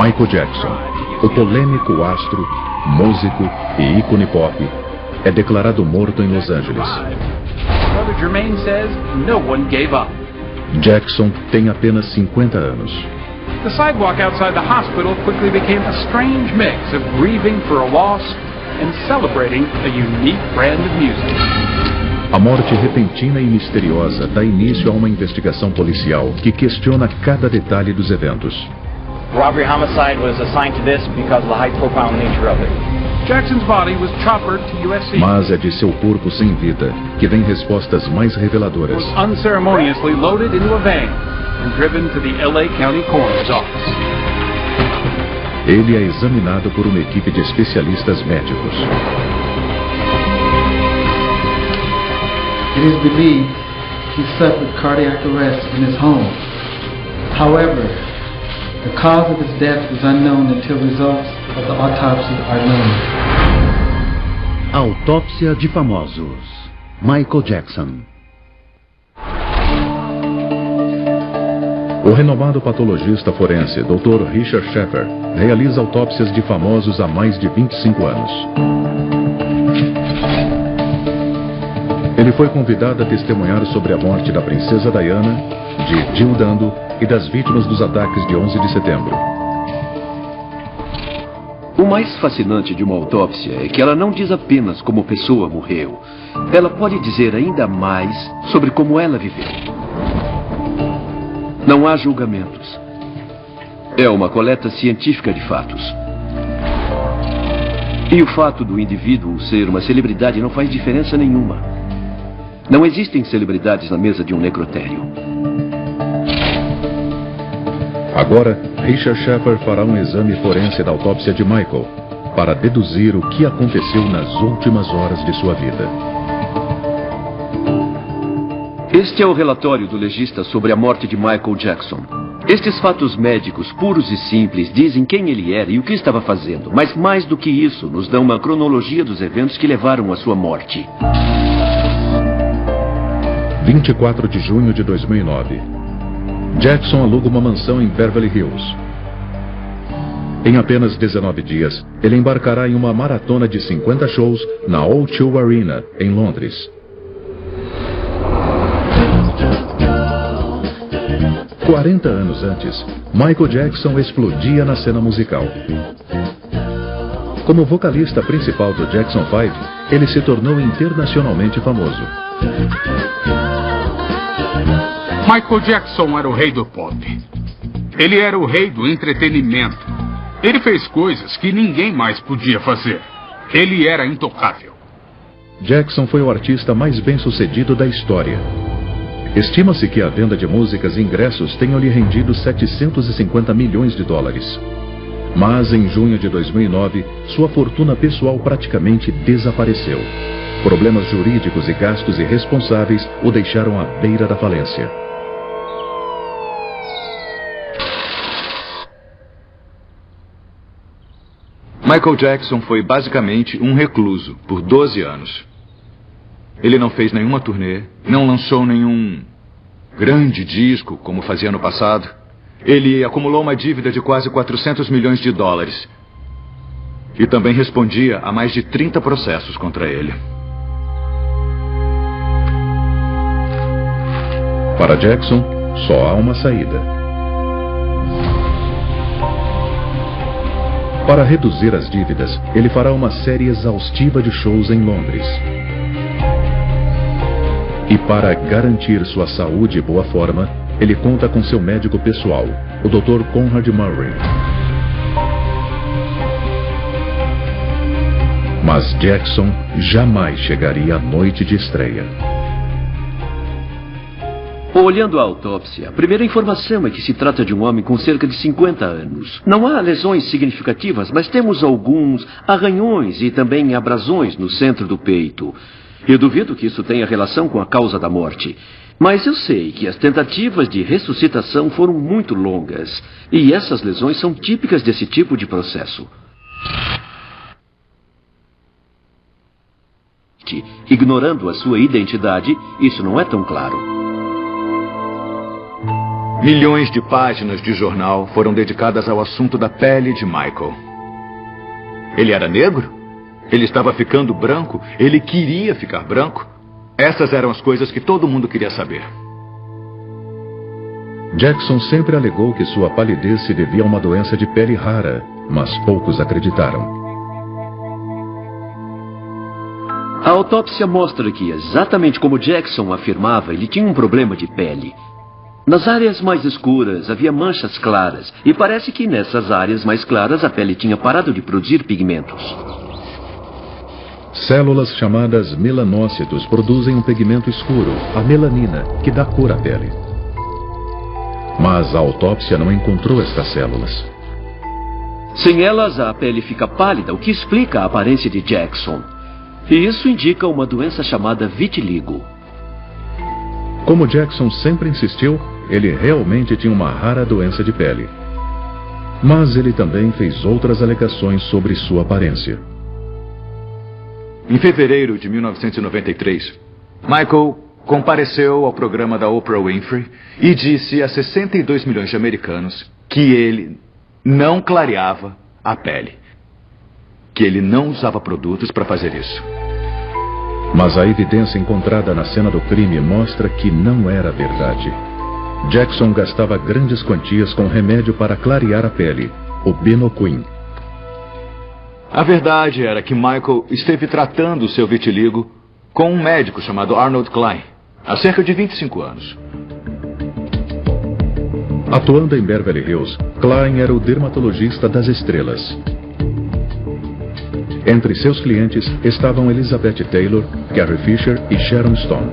Michael Jackson, o polêmico astro, músico e ícone pop, é declarado morto em Los Angeles. Brother Jermaine says no one gave up. Jackson tem apenas 50 anos. The sidewalk outside the hospital quickly became a strange mix of grieving for a loss and celebrating a unique brand of music. A morte repentina e misteriosa dá início a uma investigação policial que questiona cada detalhe dos eventos. Robbery homicide was assigned to this because of the high-profile nature of it. Jackson's body was choppered to USC. Mas é de seu corpo sem vida que vem respostas mais reveladoras. Was unceremoniously loaded into a van and driven to the LA County Coroner's Office. Ele é examinado por uma equipe de especialistas médicos. It is believed he suffered cardiac arrest in his home. However, the cause of his death was unknown until results of the autopsy are known. Autópsia de famosos. Michael Jackson. O renomado patologista forense Dr. Richard Sheffer realiza autópsias de famosos há mais de 25 anos. Ele foi convidado a testemunhar sobre a morte da princesa Diana, de Jill Dando e das vítimas dos ataques de 11 de setembro. O mais fascinante de uma autópsia é que ela não diz apenas como a pessoa morreu. Ela pode dizer ainda mais sobre como ela viveu. Não há julgamentos. É uma coleta científica de fatos. E o fato do indivíduo ser uma celebridade não faz diferença nenhuma. Não existem celebridades na mesa de um necrotério. Agora, Richard Sheffer fará um exame forense da autópsia de Michael para deduzir o que aconteceu nas últimas horas de sua vida. Este é o relatório do legista sobre a morte de Michael Jackson. Estes fatos médicos puros e simples dizem quem ele era e o que estava fazendo, mas mais do que isso, nos dão uma cronologia dos eventos que levaram à sua morte. 24 de junho de 2009. Jackson aluga uma mansão em Beverly Hills. Em apenas 19 dias, ele embarcará em uma maratona de 50 shows na O2 Arena, em Londres. « 40 anos antes, Michael Jackson explodia na cena musical. Como vocalista principal do Jackson 5, ele se tornou internacionalmente famoso. Michael Jackson era o rei do pop. Ele era o rei do entretenimento. Ele fez coisas que ninguém mais podia fazer. Ele era intocável. Jackson foi o artista mais bem-sucedido da história. Estima-se que a venda de músicas e ingressos tenham lhe rendido 750 milhões de dólares. Mas em junho de 2009, sua fortuna pessoal praticamente desapareceu. Problemas jurídicos e gastos irresponsáveis o deixaram à beira da falência. Michael Jackson foi basicamente um recluso por 12 anos. Ele não fez nenhuma turnê, não lançou nenhum grande disco como fazia no passado. Ele acumulou uma dívida de quase 400 milhões de dólares. E também respondia a mais de 30 processos contra ele. Para Jackson, só há uma saída. Para reduzir as dívidas, ele fará uma série exaustiva de shows em Londres. E para garantir sua saúde e boa forma, ele conta com seu médico pessoal, o Dr. Conrad Murray. Mas Jackson jamais chegaria à noite de estreia. Olhando a autópsia, a primeira informação é que se trata de um homem com cerca de 50 anos. Não há lesões significativas, mas temos alguns arranhões e também abrasões no centro do peito. Eu duvido que isso tenha relação com a causa da morte. Mas eu sei que as tentativas de ressuscitação foram muito longas. E essas lesões são típicas desse tipo de processo. Ignorando a sua identidade, isso não é tão claro. Milhões de páginas de jornal foram dedicadas ao assunto da pele de Michael. Ele era negro? Ele estava ficando branco? Ele queria ficar branco? Essas eram as coisas que todo mundo queria saber. Jackson sempre alegou que sua palidez se devia a uma doença de pele rara, mas poucos acreditaram. A autópsia mostra que, exatamente como Jackson afirmava, ele tinha um problema de pele. Nas áreas mais escuras havia manchas claras, e parece que nessas áreas mais claras a pele tinha parado de produzir pigmentos. Células chamadas melanócitos produzem um pigmento escuro, a melanina, que dá cor à pele. Mas a autópsia não encontrou estas células. Sem elas, a pele fica pálida, o que explica a aparência de Jackson. E isso indica uma doença chamada vitiligo. Como Jackson sempre insistiu, ele realmente tinha uma rara doença de pele. Mas ele também fez outras alegações sobre sua aparência. Em fevereiro de 1993, Michael compareceu ao programa da Oprah Winfrey e disse a 62 milhões de americanos que ele não clareava a pele. Que ele não usava produtos para fazer isso. Mas a evidência encontrada na cena do crime mostra que não era verdade. Jackson gastava grandes quantias com remédio para clarear a pele, o Benoquin. A verdade era que Michael esteve tratando o seu vitiligo com um médico chamado Arnold Klein, há cerca de 25 anos. Atuando em Beverly Hills, Klein era o dermatologista das estrelas. Entre seus clientes estavam Elizabeth Taylor, Carrie Fisher e Sharon Stone.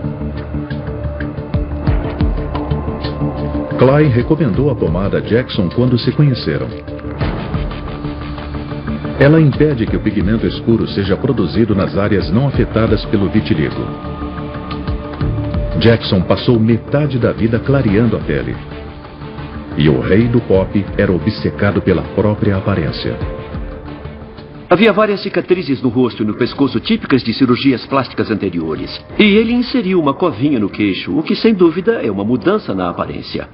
Klein recomendou a pomada Jackson quando se conheceram. Ela impede que o pigmento escuro seja produzido nas áreas não afetadas pelo vitiligo. Jackson passou metade da vida clareando a pele. E o rei do pop era obcecado pela própria aparência. Havia várias cicatrizes no rosto e no pescoço típicas de cirurgias plásticas anteriores. E ele inseriu uma covinha no queixo, o que sem dúvida é uma mudança na aparência.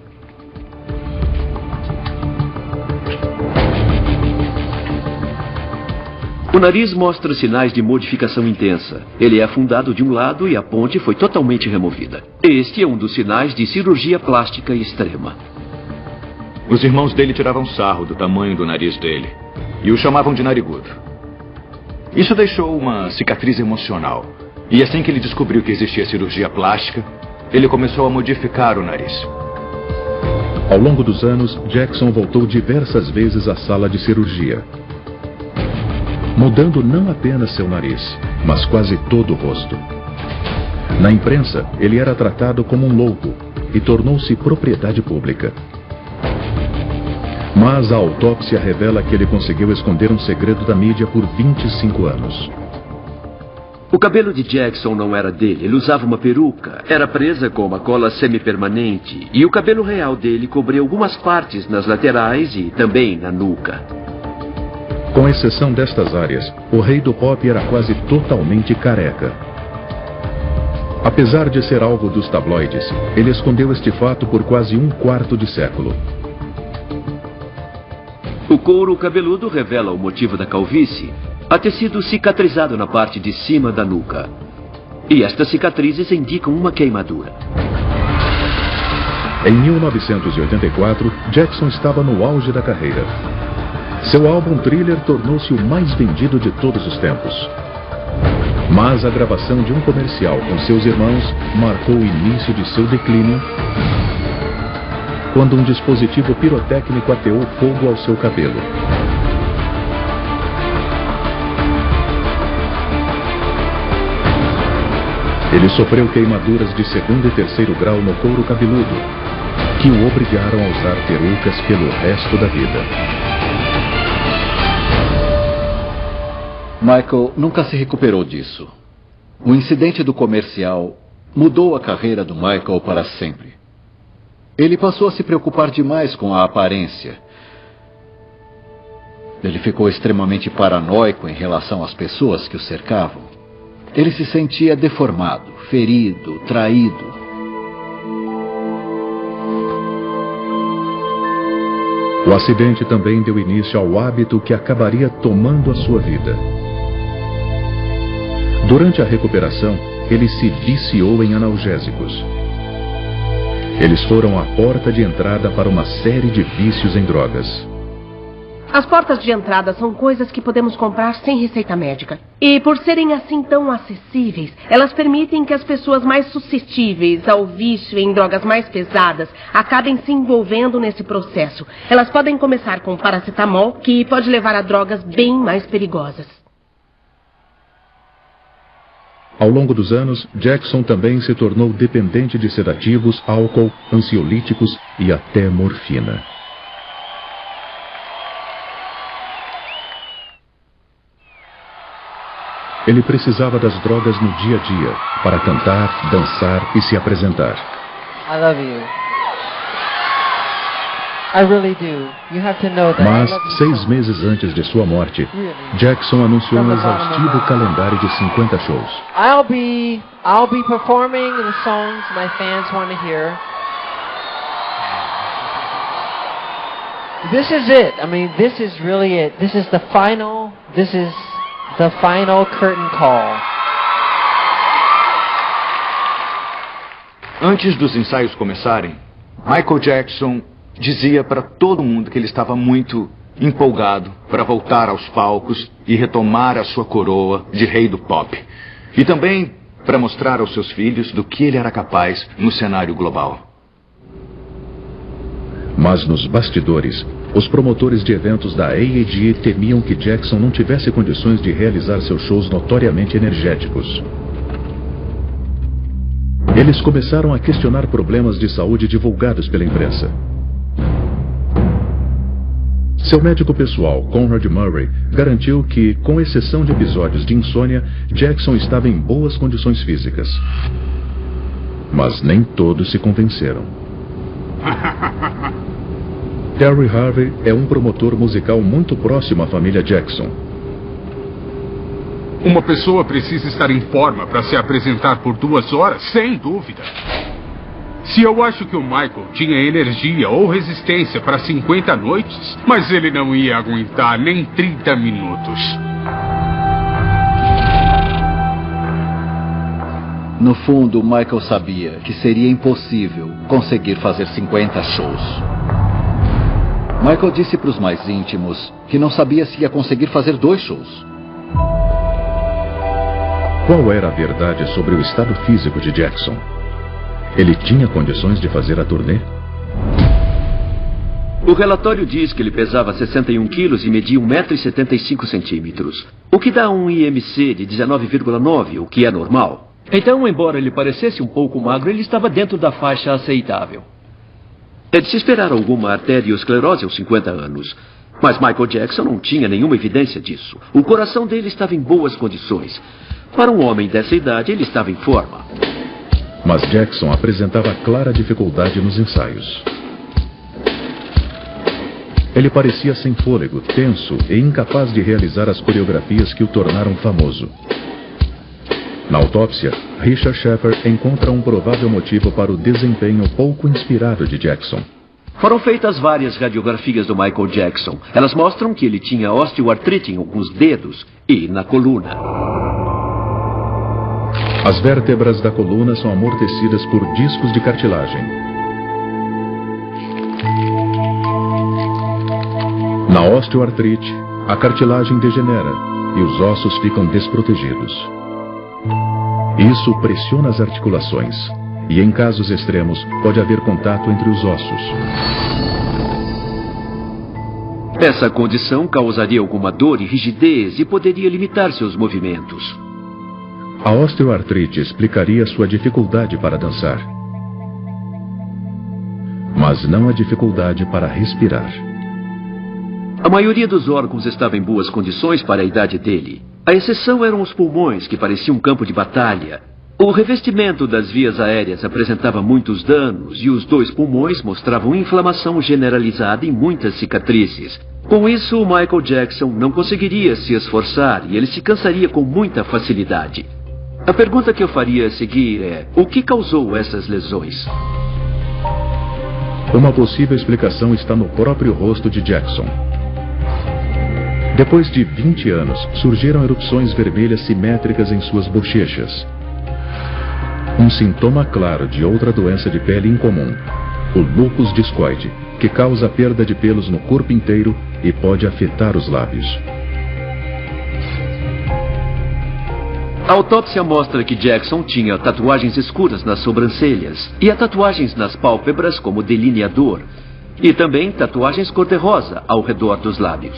O nariz mostra sinais de modificação intensa. Ele é afundado de um lado e a ponte foi totalmente removida. Este é um dos sinais de cirurgia plástica extrema. Os irmãos dele tiravam sarro do tamanho do nariz dele e o chamavam de narigudo. Isso deixou uma cicatriz emocional. E assim que ele descobriu que existia cirurgia plástica, ele começou a modificar o nariz. Ao longo dos anos, Jackson voltou diversas vezes à sala de cirurgia, mudando não apenas seu nariz, mas quase todo o rosto. Na imprensa, ele era tratado como um louco e tornou-se propriedade pública. Mas a autópsia revela que ele conseguiu esconder um segredo da mídia por 25 anos. O cabelo de Jackson não era dele, ele usava uma peruca, era presa com uma cola semipermanente e o cabelo real dele cobria algumas partes nas laterais e também na nuca. Com exceção destas áreas, o rei do pop era quase totalmente careca. Apesar de ser alvo dos tabloides, ele escondeu este fato por quase um quarto de século. O couro cabeludo revela o motivo da calvície, a ter sido cicatrizado na parte de cima da nuca. E estas cicatrizes indicam uma queimadura. Em 1984, Jackson estava no auge da carreira. Seu álbum Thriller tornou-se o mais vendido de todos os tempos. Mas a gravação de um comercial com seus irmãos marcou o início de seu declínio, quando um dispositivo pirotécnico ateou fogo ao seu cabelo. Ele sofreu queimaduras de 2º e 3º grau no couro cabeludo, que o obrigaram a usar perucas pelo resto da vida. Michael nunca se recuperou disso. O incidente do comercial mudou a carreira do Michael para sempre. Ele passou a se preocupar demais com a aparência. Ele ficou extremamente paranoico em relação às pessoas que o cercavam. Ele se sentia deformado, ferido, traído. O acidente também deu início ao hábito que acabaria tomando a sua vida. Durante a recuperação, ele se viciou em analgésicos. Eles foram a porta de entrada para uma série de vícios em drogas. As portas de entrada são coisas que podemos comprar sem receita médica. E por serem assim tão acessíveis, elas permitem que as pessoas mais suscetíveis ao vício em drogas mais pesadas acabem se envolvendo nesse processo. Elas podem começar com paracetamol, que pode levar a drogas bem mais perigosas. Ao longo dos anos, Jackson também se tornou dependente de sedativos, álcool, ansiolíticos e até morfina. Ele precisava das drogas no dia a dia para cantar, dançar e se apresentar. I love you. I really do. You have to know that. Mas, 6 meses antes de sua morte, Jackson anunciou um exaustivo calendário de 50 shows. I'll be performing the songs my fans want to hear. This is it. I mean, this is really it. This is the final curtain call. Antes dos ensaios começarem, Michael Jackson dizia para todo mundo que ele estava muito empolgado para voltar aos palcos e retomar a sua coroa de rei do pop. E também para mostrar aos seus filhos do que ele era capaz no cenário global. Mas nos bastidores, os promotores de eventos da AEG temiam que Jackson não tivesse condições de realizar seus shows notoriamente energéticos. Eles começaram a questionar problemas de saúde divulgados pela imprensa. Seu médico pessoal, Conrad Murray, garantiu que, com exceção de episódios de insônia, Jackson estava em boas condições físicas. Mas nem todos se convenceram. Terry Harvey é um promotor musical muito próximo à família Jackson. Uma pessoa precisa estar em forma para se apresentar por 2 horas, sem dúvida. Se eu acho que o Michael tinha energia ou resistência para 50 noites, mas ele não ia aguentar nem 30 minutos. No fundo, Michael sabia que seria impossível conseguir fazer 50 shows. Michael disse para os mais íntimos que não sabia se ia conseguir fazer 2 shows. Qual era a verdade sobre o estado físico de Jackson? Ele tinha condições de fazer a turnê? O relatório diz que ele pesava 61 quilos e media 1,75 m, o que dá um IMC de 19,9, o que é normal. Então, embora ele parecesse um pouco magro, ele estava dentro da faixa aceitável. É de se esperar alguma arteriosclerose aos 50 anos. Mas Michael Jackson não tinha nenhuma evidência disso. O coração dele estava em boas condições. Para um homem dessa idade, ele estava em forma. Mas Jackson apresentava clara dificuldade nos ensaios. Ele parecia sem fôlego, tenso e incapaz de realizar as coreografias que o tornaram famoso. Na autópsia, Richard Sheffer encontra um provável motivo para o desempenho pouco inspirado de Jackson. Foram feitas várias radiografias do Michael Jackson. Elas mostram que ele tinha osteoartrite em alguns dedos e na coluna. As vértebras da coluna são amortecidas por discos de cartilagem. Na osteoartrite, a cartilagem degenera e os ossos ficam desprotegidos. Isso pressiona as articulações e, em casos extremos, pode haver contato entre os ossos. Essa condição causaria alguma dor e rigidez e poderia limitar seus movimentos. A osteoartrite explicaria sua dificuldade para dançar, mas não a dificuldade para respirar. A maioria dos órgãos estava em boas condições para a idade dele. A exceção eram os pulmões, que pareciam um campo de batalha. O revestimento das vias aéreas apresentava muitos danos e os 2 pulmões mostravam inflamação generalizada e muitas cicatrizes. Com isso, Michael Jackson não conseguiria se esforçar e ele se cansaria com muita facilidade. A pergunta que eu faria a seguir é: o que causou essas lesões? Uma possível explicação está no próprio rosto de Jackson. Depois de 20 anos, surgiram erupções vermelhas simétricas em suas bochechas. Um sintoma claro de outra doença de pele incomum, o lúpus discoide, que causa perda de pelos no corpo inteiro e pode afetar os lábios. A autópsia mostra que Jackson tinha tatuagens escuras nas sobrancelhas e tatuagens nas pálpebras como delineador, e também tatuagens cor-de-rosa ao redor dos lábios.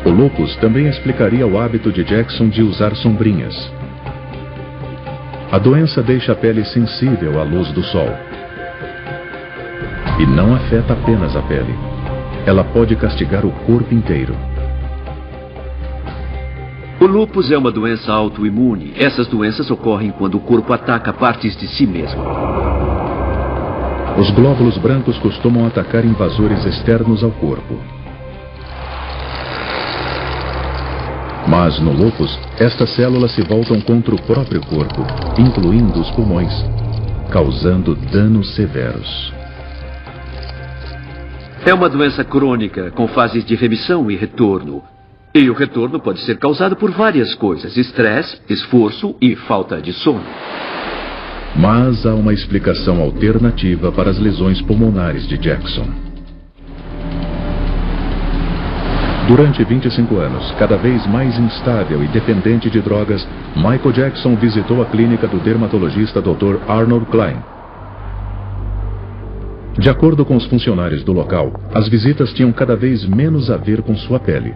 O lúpus também explicaria o hábito de Jackson de usar sombrinhas. A doença deixa a pele sensível à luz do sol. E não afeta apenas a pele. Ela pode castigar o corpo inteiro. O lúpus é uma doença autoimune. Essas doenças ocorrem quando o corpo ataca partes de si mesmo. Os glóbulos brancos costumam atacar invasores externos ao corpo. Mas no lúpus, estas células se voltam contra o próprio corpo, incluindo os pulmões, causando danos severos. É uma doença crônica, com fases de remissão e retorno. E o retorno pode ser causado por várias coisas: estresse, esforço e falta de sono. Mas há uma explicação alternativa para as lesões pulmonares de Jackson. Durante 25 anos, cada vez mais instável e dependente de drogas, Michael Jackson visitou a clínica do dermatologista Dr. Arnold Klein. De acordo com os funcionários do local, as visitas tinham cada vez menos a ver com sua pele.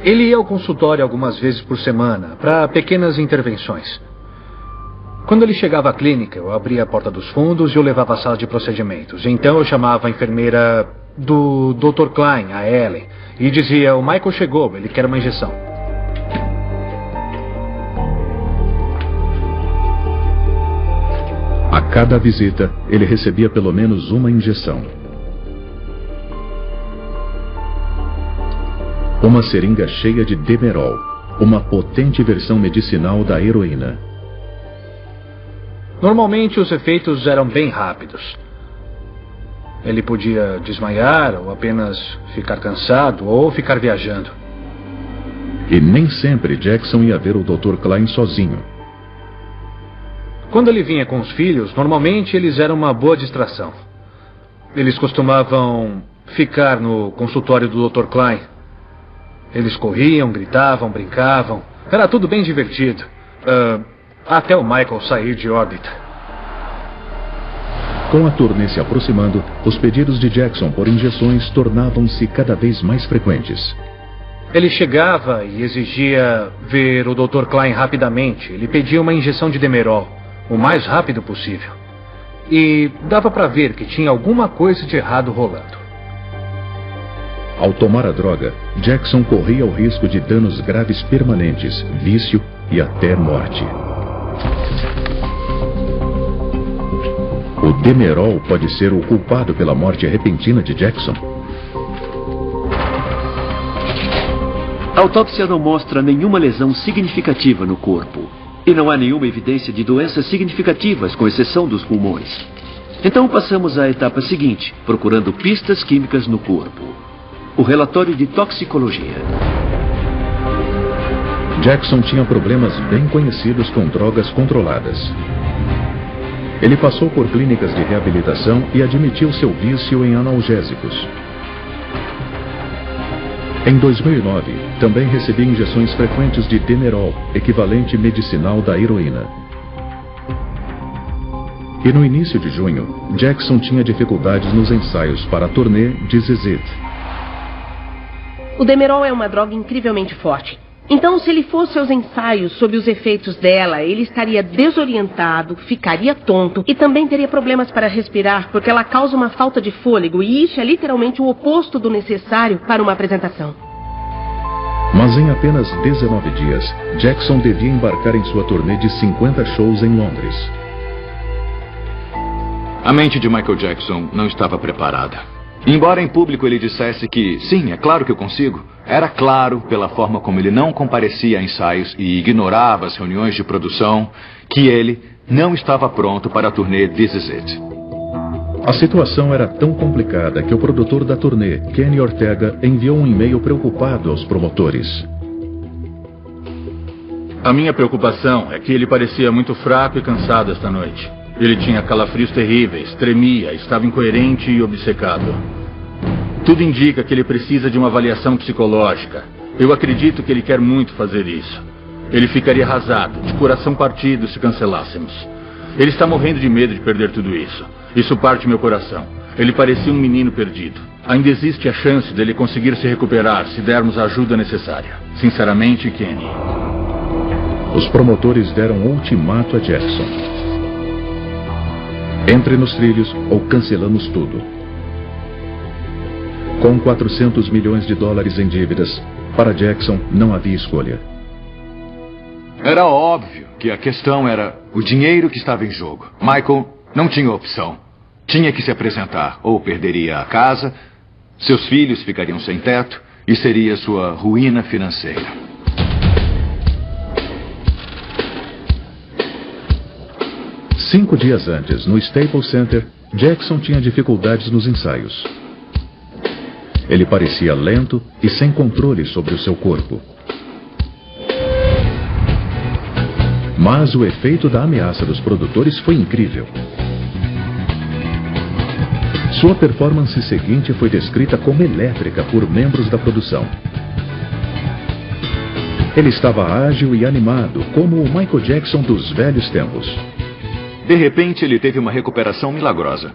Ele ia ao consultório algumas vezes por semana, para pequenas intervenções. Quando ele chegava à clínica, eu abria a porta dos fundos e o levava à sala de procedimentos. Então eu chamava a enfermeira do Dr. Klein, a Ellen, e dizia: o Michael chegou, ele quer uma injeção. A cada visita, ele recebia pelo menos uma injeção. Uma seringa cheia de Demerol, uma potente versão medicinal da heroína. Normalmente os efeitos eram bem rápidos. Ele podia desmaiar, ou apenas ficar cansado, ou ficar viajando. E nem sempre Jackson ia ver o Dr. Klein sozinho. Quando ele vinha com os filhos, normalmente eles eram uma boa distração. Eles costumavam ficar no consultório do Dr. Klein. Eles corriam, gritavam, brincavam. Era tudo bem divertido. Até o Michael sair de órbita. Com a turnê se aproximando, os pedidos de Jackson por injeções tornavam-se cada vez mais frequentes. Ele chegava e exigia ver o Dr. Klein rapidamente. Ele pedia uma injeção de Demerol, o mais rápido possível. E dava para ver que tinha alguma coisa de errado rolando. Ao tomar a droga, Jackson corria o risco de danos graves permanentes, vício e até morte. O Demerol pode ser o culpado pela morte repentina de Jackson? A autópsia não mostra nenhuma lesão significativa no corpo. E não há nenhuma evidência de doenças significativas, com exceção dos pulmões. Então passamos à etapa seguinte, procurando pistas químicas no corpo. O relatório de toxicologia. Jackson tinha problemas bem conhecidos com drogas controladas. Ele passou por clínicas de reabilitação e admitiu seu vício em analgésicos. Em 2009, também recebia injeções frequentes de Demerol, equivalente medicinal da heroína. E no início de junho, Jackson tinha dificuldades nos ensaios para a turnê de ZZ. O Demerol é uma droga incrivelmente forte. Então, se ele fosse aos ensaios sob os efeitos dela, ele estaria desorientado, ficaria tonto e também teria problemas para respirar, porque ela causa uma falta de fôlego, e isso é literalmente o oposto do necessário para uma apresentação. Mas em apenas 19 dias, Jackson devia embarcar em sua turnê de 50 shows em Londres. A mente de Michael Jackson não estava preparada. Embora em público ele dissesse que, sim, é claro que eu consigo, Era claro, pela forma como ele não comparecia a ensaios e ignorava as reuniões de produção, que ele não estava pronto para a turnê This Is It. A situação era tão complicada que o produtor da turnê, Kenny Ortega, enviou um e-mail preocupado aos promotores. A minha preocupação é que ele parecia muito fraco e cansado esta noite. Ele tinha calafrios terríveis, tremia, estava incoerente e obcecado. Tudo indica que ele precisa de uma avaliação psicológica. Eu acredito que ele quer muito fazer isso. Ele ficaria arrasado, de coração partido, se cancelássemos. Ele está morrendo de medo de perder tudo isso. Isso parte meu coração. Ele parecia um menino perdido. Ainda existe a chance dele conseguir se recuperar se dermos a ajuda necessária. Sinceramente, Kenny. Os promotores deram um ultimato a Jackson. Entre nos trilhos ou cancelamos tudo. Com 400 milhões de dólares em dívidas, para Jackson não havia escolha. Era óbvio que a questão era o dinheiro que estava em jogo. Michael não tinha opção. Tinha que se apresentar, ou perderia a casa, seus filhos ficariam sem teto e seria sua ruína financeira. Cinco dias antes, no Staples Center, Jackson tinha dificuldades nos ensaios. Ele parecia lento e sem controle sobre o seu corpo. Mas o efeito da ameaça dos produtores foi incrível. Sua performance seguinte foi descrita como elétrica por membros da produção. Ele estava ágil e animado, como o Michael Jackson dos velhos tempos. De repente, ele teve uma recuperação milagrosa.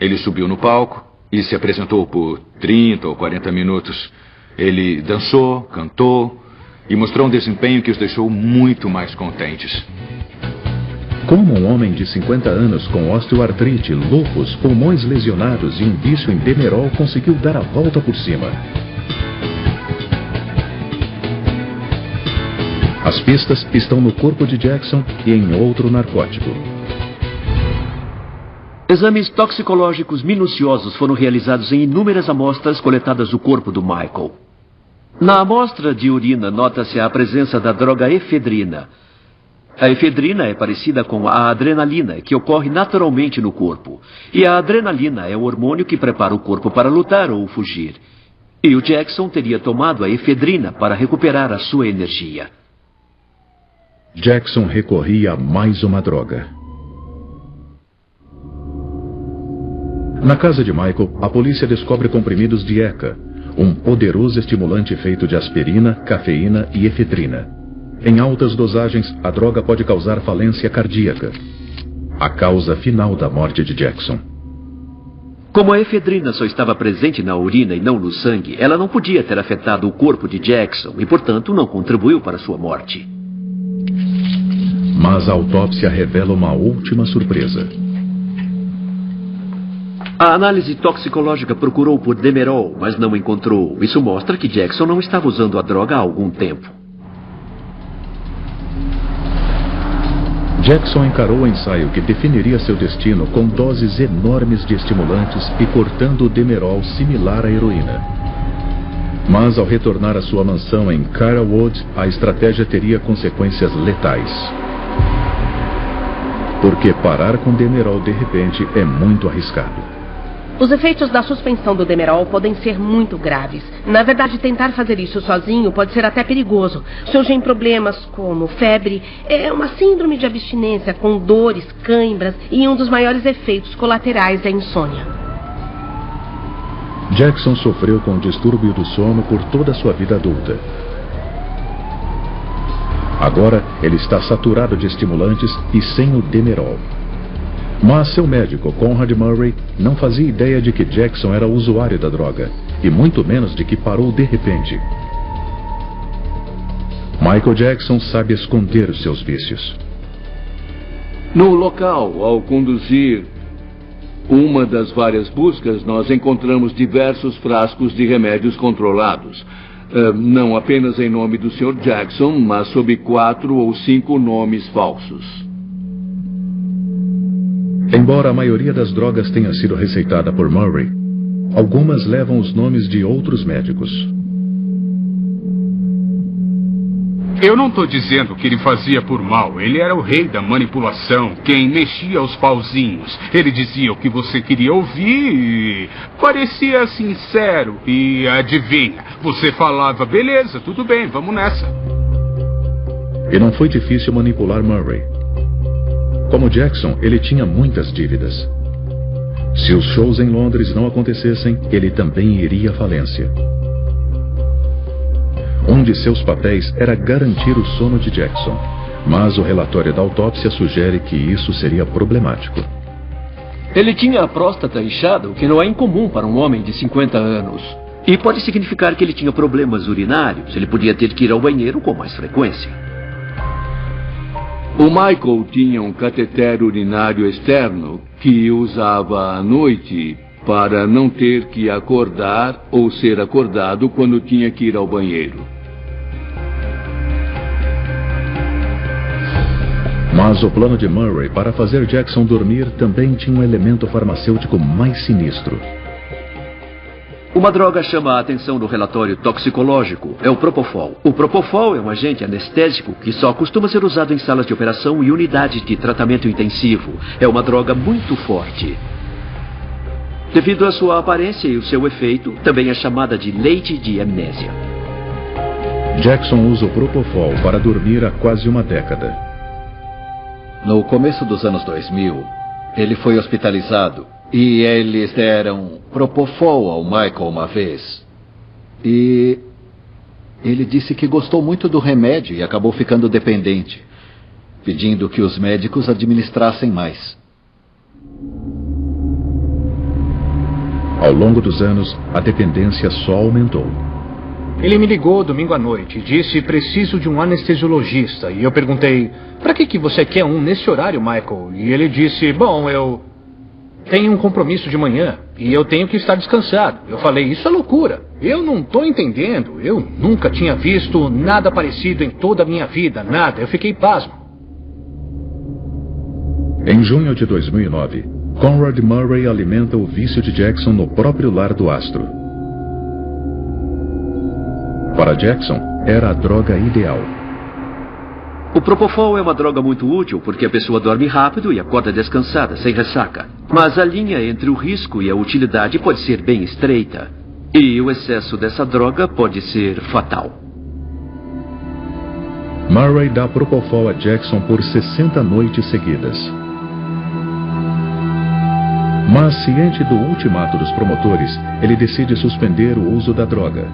Ele subiu no palco e se apresentou por 30 ou 40 minutos. Ele dançou, cantou e mostrou um desempenho que os deixou muito mais contentes. Como um homem de 50 anos com osteoartrite, lúpus, pulmões lesionados e um vício em Demerol conseguiu dar a volta por cima? As pistas estão no corpo de Jackson e em outro narcótico. Exames toxicológicos minuciosos foram realizados em inúmeras amostras coletadas do corpo do Michael. Na amostra de urina nota-se a presença da droga efedrina. A efedrina é parecida com a adrenalina, que ocorre naturalmente no corpo. E a adrenalina é o hormônio que prepara o corpo para lutar ou fugir. E o Jackson teria tomado a efedrina para recuperar a sua energia. Jackson recorria a mais uma droga. Na casa de Michael, a polícia descobre comprimidos de ECA, um poderoso estimulante feito de aspirina, cafeína e efedrina. Em altas dosagens, a droga pode causar falência cardíaca, a causa final da morte de Jackson. Como a efedrina só estava presente na urina e não no sangue, ela não podia ter afetado o corpo de Jackson e, portanto, não contribuiu para sua morte. Mas a autópsia revela uma última surpresa. A análise toxicológica procurou por Demerol, mas não encontrou. Isso mostra que Jackson não estava usando a droga há algum tempo. Jackson encarou o ensaio que definiria seu destino com doses enormes de estimulantes e cortando o Demerol similar à heroína. Mas ao retornar à sua mansão em Carlwood, a estratégia teria consequências letais. Porque parar com Demerol de repente é muito arriscado. Os efeitos da suspensão do Demerol podem ser muito graves. Na verdade, tentar fazer isso sozinho pode ser até perigoso. Surgem problemas como febre, uma síndrome de abstinência com dores, cãibras e um dos maiores efeitos colaterais é a insônia. Jackson sofreu com o distúrbio do sono por toda a sua vida adulta. Agora, ele está saturado de estimulantes e sem o Demerol. Mas seu médico, Conrad Murray, não fazia ideia de que Jackson era usuário da droga, e muito menos de que parou de repente. Michael Jackson sabe esconder os seus vícios. No local, ao conduzir uma das várias buscas, nós encontramos diversos frascos de remédios controlados. Não apenas em nome do Sr. Jackson, mas sob 4 ou 5 nomes falsos. Embora a maioria das drogas tenha sido receitada por Murray, algumas levam os nomes de outros médicos. Eu não estou dizendo que ele fazia por mal. Ele era o rei da manipulação, quem mexia os pauzinhos. Ele dizia o que você queria ouvir e parecia sincero. E adivinha, você falava, beleza, tudo bem, vamos nessa. E não foi difícil manipular Murray. Como Jackson, ele tinha muitas dívidas. Se os shows em Londres não acontecessem, ele também iria à falência. Um de seus papéis era garantir o sono de Jackson, mas o relatório da autópsia sugere que isso seria problemático. Ele tinha a próstata inchada, o que não é incomum para um homem de 50 anos. E pode significar que ele tinha problemas urinários. Ele podia ter que ir ao banheiro com mais frequência. O Michael tinha um cateter urinário externo que usava à noite para não ter que acordar ou ser acordado quando tinha que ir ao banheiro. Mas o plano de Murray para fazer Jackson dormir também tinha um elemento farmacêutico mais sinistro. Uma droga chama a atenção no relatório toxicológico. É o Propofol. O Propofol é um agente anestésico que só costuma ser usado em salas de operação e unidades de tratamento intensivo. É uma droga muito forte. Devido à sua aparência e o seu efeito, também é chamada de leite de amnésia. Jackson usa o Propofol para dormir há quase uma década. No começo dos anos 2000, ele foi hospitalizado e eles deram Propofol ao Michael uma vez. E ele disse que gostou muito do remédio e acabou ficando dependente, pedindo que os médicos administrassem mais. Ao longo dos anos, a dependência só aumentou. Ele me ligou domingo à noite e disse: preciso de um anestesiologista. E eu perguntei: para que você quer um nesse horário, Michael? E ele disse: bom, eu tenho um compromisso de manhã e eu tenho que estar descansado. Eu falei: isso é loucura. Eu não estou entendendo. Eu nunca tinha visto nada parecido em toda a minha vida. Nada. Eu fiquei pasmo. Em junho de 2009, Conrad Murray alimenta o vício de Jackson no próprio lar do astro. Para Jackson, era a droga ideal. O Propofol é uma droga muito útil porque a pessoa dorme rápido e acorda descansada, sem ressaca. Mas a linha entre o risco e a utilidade pode ser bem estreita. E o excesso dessa droga pode ser fatal. Murray dá Propofol a Jackson por 60 noites seguidas. Mas, ciente do ultimato dos promotores, ele decide suspender o uso da droga.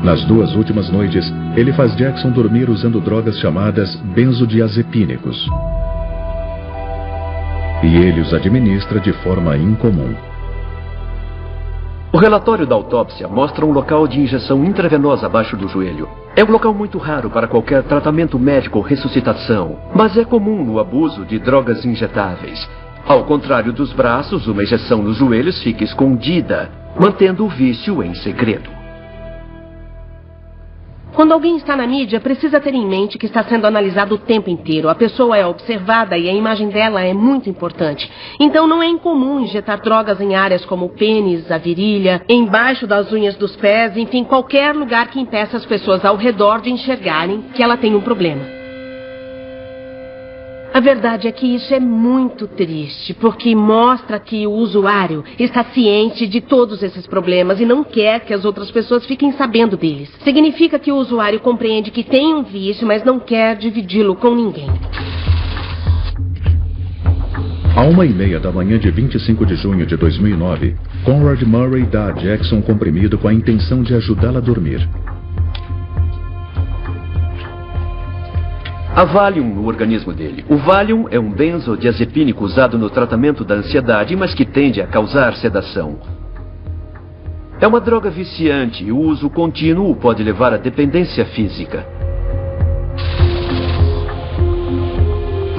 Nas 2 últimas noites, ele faz Jackson dormir usando drogas chamadas benzodiazepínicos. E ele os administra de forma incomum. O relatório da autópsia mostra um local de injeção intravenosa abaixo do joelho. É um local muito raro para qualquer tratamento médico ou ressuscitação, mas é comum no abuso de drogas injetáveis. Ao contrário dos braços, uma injeção nos joelhos fica escondida, mantendo o vício em segredo. Quando alguém está na mídia, precisa ter em mente que está sendo analisado o tempo inteiro. A pessoa é observada e a imagem dela é muito importante. Então não é incomum injetar drogas em áreas como o pênis, a virilha, embaixo das unhas dos pés, enfim, qualquer lugar que impeça as pessoas ao redor de enxergarem que ela tem um problema. A verdade é que isso é muito triste, porque mostra que o usuário está ciente de todos esses problemas e não quer que as outras pessoas fiquem sabendo deles. Significa que o usuário compreende que tem um vício, mas não quer dividi-lo com ninguém. À 1h30 da manhã de 25 de junho de 2009, Conrad Murray dá a Jackson um comprimido com a intenção de ajudá-la a dormir. Há Valium no organismo dele. O Valium é um benzodiazepínico usado no tratamento da ansiedade, mas que tende a causar sedação. É uma droga viciante e o uso contínuo pode levar à dependência física.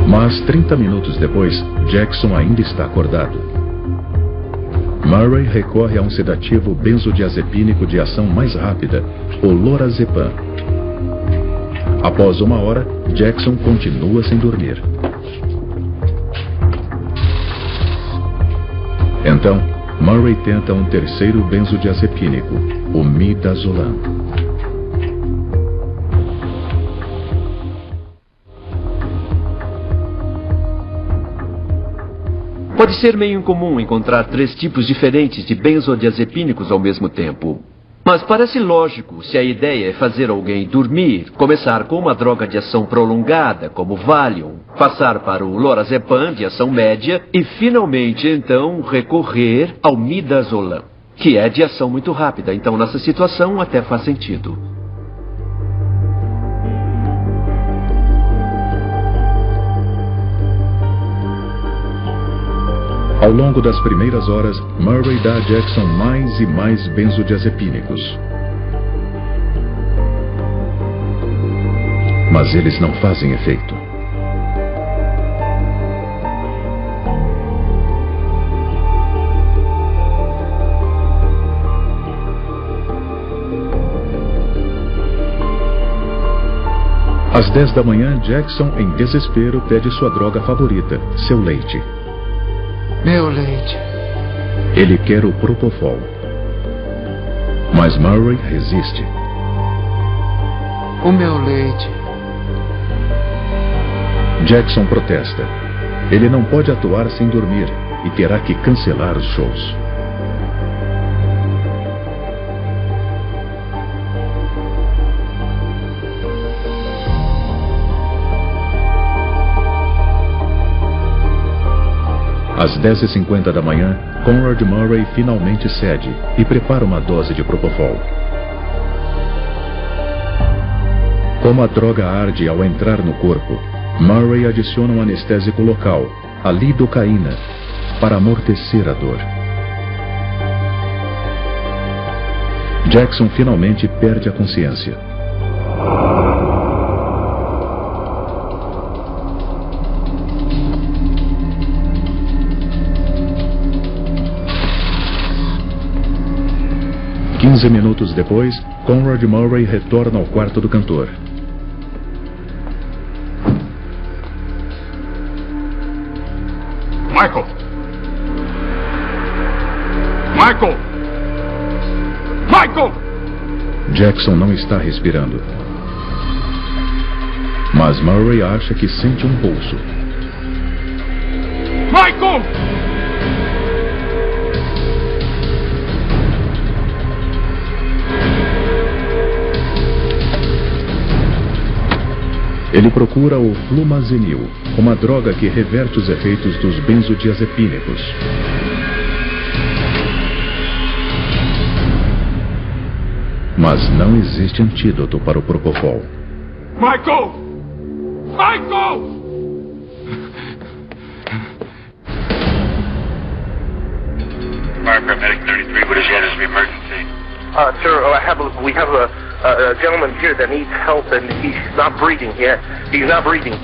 Mas 30 minutos depois, Jackson ainda está acordado. Murray recorre a um sedativo benzodiazepínico de ação mais rápida, o lorazepam. Após 1 hora, Jackson continua sem dormir. Então, Murray tenta um terceiro benzodiazepínico, o midazolam. Pode ser meio incomum encontrar 3 tipos diferentes de benzodiazepínicos ao mesmo tempo. Mas parece lógico se a ideia é fazer alguém dormir, começar com uma droga de ação prolongada, como Valium, passar para o Lorazepam, de ação média, e finalmente, então, recorrer ao Midazolam, que é de ação muito rápida. Então, nessa situação, até faz sentido. Ao longo das primeiras horas, Murray dá a Jackson mais e mais benzodiazepínicos. Mas eles não fazem efeito. Às 10 da manhã, Jackson, em desespero, pede sua droga favorita, seu leite. Meu leite. Ele quer o Propofol. Mas Murray resiste. O meu leite. Jackson protesta. Ele não pode atuar sem dormir e terá que cancelar os shows. Às 10h50 da manhã, Conrad Murray finalmente cede e prepara uma dose de Propofol. Como a droga arde ao entrar no corpo, Murray adiciona um anestésico local, a lidocaína, para amortecer a dor. Jackson finalmente perde a consciência. Quinze minutos depois, Conrad Murray retorna ao quarto do cantor. Michael! Michael! Michael! Jackson não está respirando. Mas Murray acha que sente um pulso. Michael! Ele procura o Flumazenil, uma droga que reverte os efeitos dos benzodiazepínicos. Mas não existe antídoto para o Propofol. Michael! Michael! Fire paramedic 33, what is the address of emergency? Sir, we have a gentleman here that needs help, and he's not breathing yet. He's not breathing.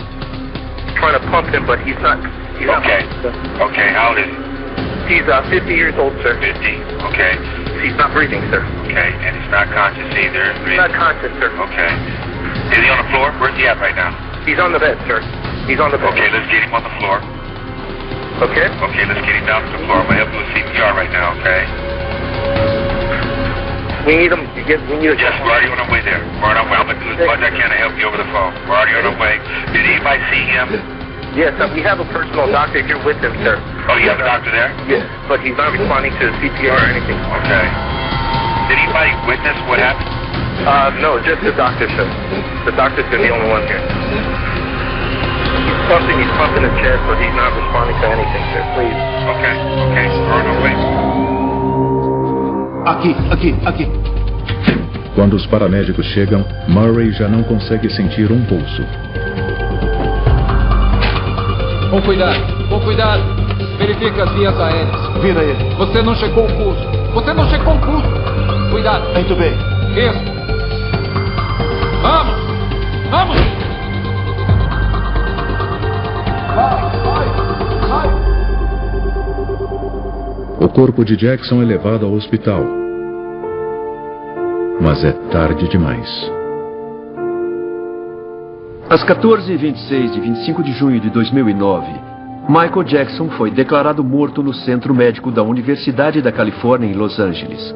Trying to pump him, but he's not. Okay. Okay, how old is he? He's 50 years old, sir. 50? Okay. He's not breathing, sir. Okay, and he's not conscious either. He's not conscious, sir. Okay. Is he on the floor? Where's he at right now? He's on the bed, sir. He's on the bed. Okay, let's get him on the floor. Okay? Okay, let's get him down to the floor. I'm going to help you with CPR right now, okay? We need him to get. Yes, we're already on our way there. We're on our way. I'm going to do as much as I can to help you over the phone. We're already on our way. Did anybody see him? Yes, we have a personal doctor here with him, sir. Oh, you have a doctor there? Yes, but he's not responding to CPR or anything. Okay. Did anybody witness what happened? No, just the doctor, sir. The doctor's the only one here. He's pumping his chest, but he's not responding to anything, sir. Please. Okay, okay. We're on our way. Aqui. Quando os paramédicos chegam, Murray já não consegue sentir um pulso. Com cuidado. Verifica as vias aéreas. Vira ele. Você não checou o pulso. Cuidado. Muito bem. Isso. Vamos. Vai. O corpo de Jackson é levado ao hospital. Mas é tarde demais. Às 14h26 de 25 de junho de 2009, Michael Jackson foi declarado morto no Centro Médico da Universidade da Califórnia, em Los Angeles.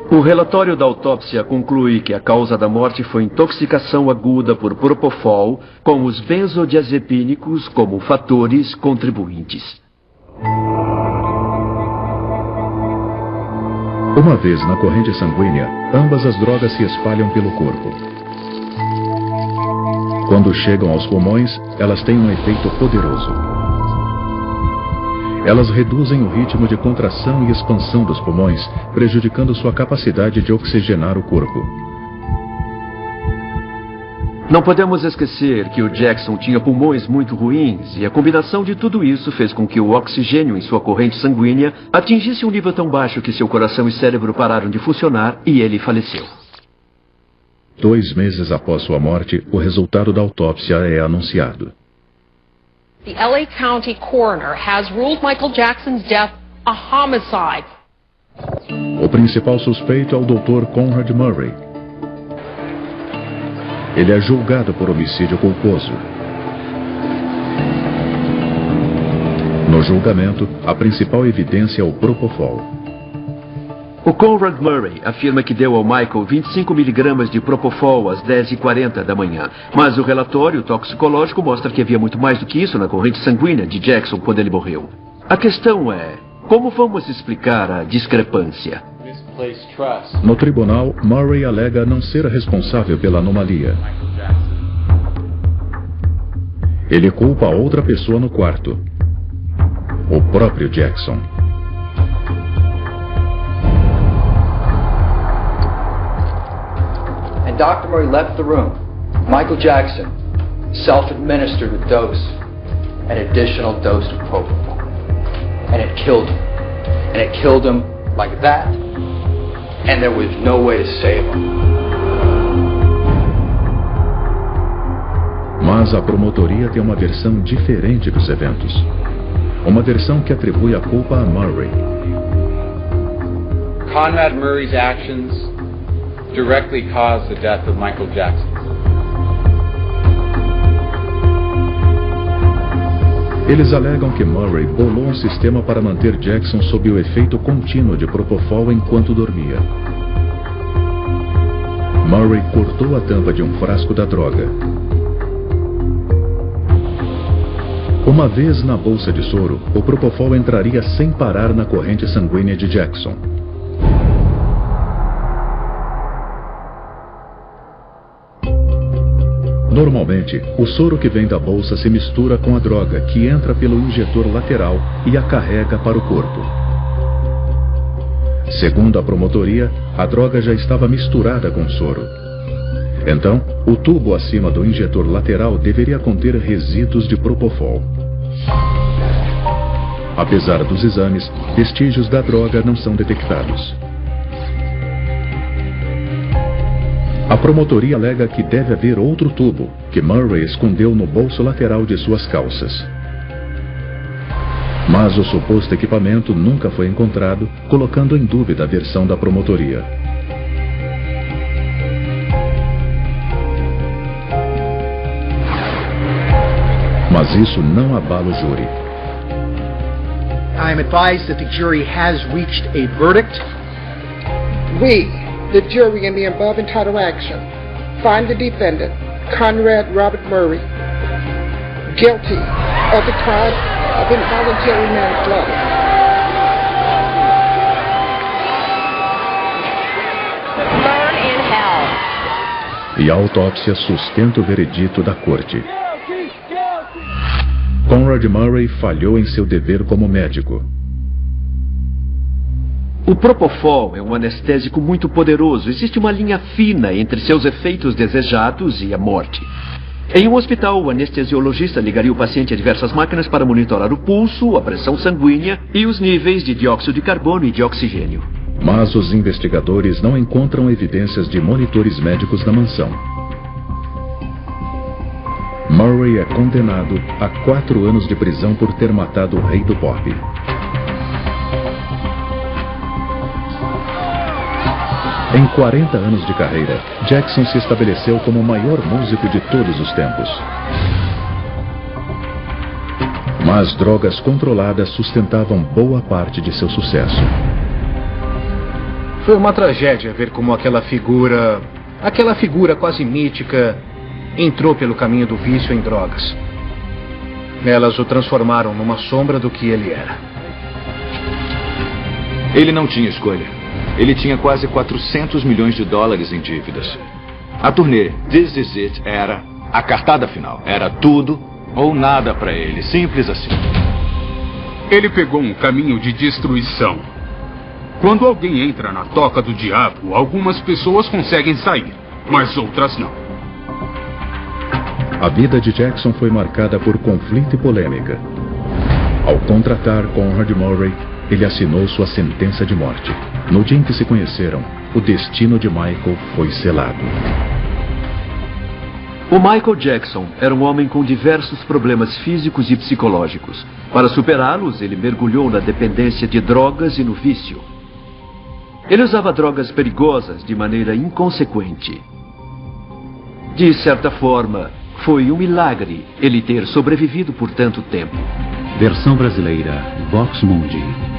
O relatório da autópsia conclui que a causa da morte foi intoxicação aguda por propofol, com os benzodiazepínicos como fatores contribuintes. Uma vez na corrente sanguínea, ambas as drogas se espalham pelo corpo. Quando chegam aos pulmões, elas têm um efeito poderoso. Elas reduzem o ritmo de contração e expansão dos pulmões, prejudicando sua capacidade de oxigenar o corpo. Não podemos esquecer que o Jackson tinha pulmões muito ruins e a combinação de tudo isso fez com que o oxigênio em sua corrente sanguínea atingisse um nível tão baixo que seu coração e cérebro pararam de funcionar e ele faleceu. 2 meses após sua morte, o resultado da autópsia é anunciado. The LA County coroner has ruled Michael Jackson's death a homicide. O principal suspeito é o Dr. Conrad Murray. Ele é julgado por homicídio culposo. No julgamento, a principal evidência é o propofol. O Conrad Murray afirma que deu ao Michael 25 miligramas de propofol às 10h40 da manhã. Mas o relatório toxicológico mostra que havia muito mais do que isso na corrente sanguínea de Jackson quando ele morreu. A questão é, como vamos explicar a discrepância? No tribunal, Murray alega não ser responsável pela anomalia. Ele culpa outra pessoa no quarto. O próprio Jackson. Dr. Murray left the room. Michael Jackson self-administered a dose, an additional dose of propofol. And it killed him. And it killed him like that. And there was no way to save him. Mas a promotoria tem uma versão diferente dos eventos. Uma versão que atribui a culpa a Murray. Conrad Murray's actions directly caused the death of Michael Jackson. Eles alegam que Murray bolou um sistema para manter Jackson sob o efeito contínuo de propofol enquanto dormia. Murray cortou a tampa de um frasco da droga. Uma vez na bolsa de soro, o propofol entraria sem parar na corrente sanguínea de Jackson. Normalmente, o soro que vem da bolsa se mistura com a droga, que entra pelo injetor lateral e a carrega para o corpo. Segundo a promotoria, a droga já estava misturada com o soro. Então, o tubo acima do injetor lateral deveria conter resíduos de propofol. Apesar dos exames, vestígios da droga não são detectados. A promotoria alega que deve haver outro tubo, que Murray escondeu no bolso lateral de suas calças. Mas o suposto equipamento nunca foi encontrado, colocando em dúvida a versão da promotoria. Mas isso não abala o júri. I am advised that the jury has reached a verdict. We, the jury in the above entitled action, find the defendant, Conrad Robert Murray, guilty of the crime of involuntary manslaughter. Burn in hell. E a autópsia sustenta o veredito da corte. Conrad Murray falhou em seu dever como médico. O propofol é um anestésico muito poderoso. Existe uma linha fina entre seus efeitos desejados e a morte. Em um hospital, o anestesiologista ligaria o paciente a diversas máquinas para monitorar o pulso, a pressão sanguínea e os níveis de dióxido de carbono e de oxigênio. Mas os investigadores não encontram evidências de monitores médicos na mansão. Murray é condenado a 4 anos de prisão por ter matado o rei do pop. Em 40 anos de carreira, Jackson se estabeleceu como o maior músico de todos os tempos. Mas drogas controladas sustentavam boa parte de seu sucesso. Foi uma tragédia ver como aquela figura quase mítica, entrou pelo caminho do vício em drogas. Elas o transformaram numa sombra do que ele era. Ele não tinha escolha. Ele tinha quase 400 milhões de dólares em dívidas. A turnê This Is It era a cartada final. Era tudo ou nada para ele. Simples assim. Ele pegou um caminho de destruição. Quando alguém entra na toca do diabo, algumas pessoas conseguem sair, mas outras não. A vida de Jackson foi marcada por conflito e polêmica. Ao contratar Conrad Murray, ele assinou sua sentença de morte. No dia em que se conheceram, o destino de Michael foi selado. O Michael Jackson era um homem com diversos problemas físicos e psicológicos. Para superá-los, ele mergulhou na dependência de drogas e no vício. Ele usava drogas perigosas de maneira inconsequente. De certa forma, foi um milagre ele ter sobrevivido por tanto tempo. Versão brasileira, Vox Mundi.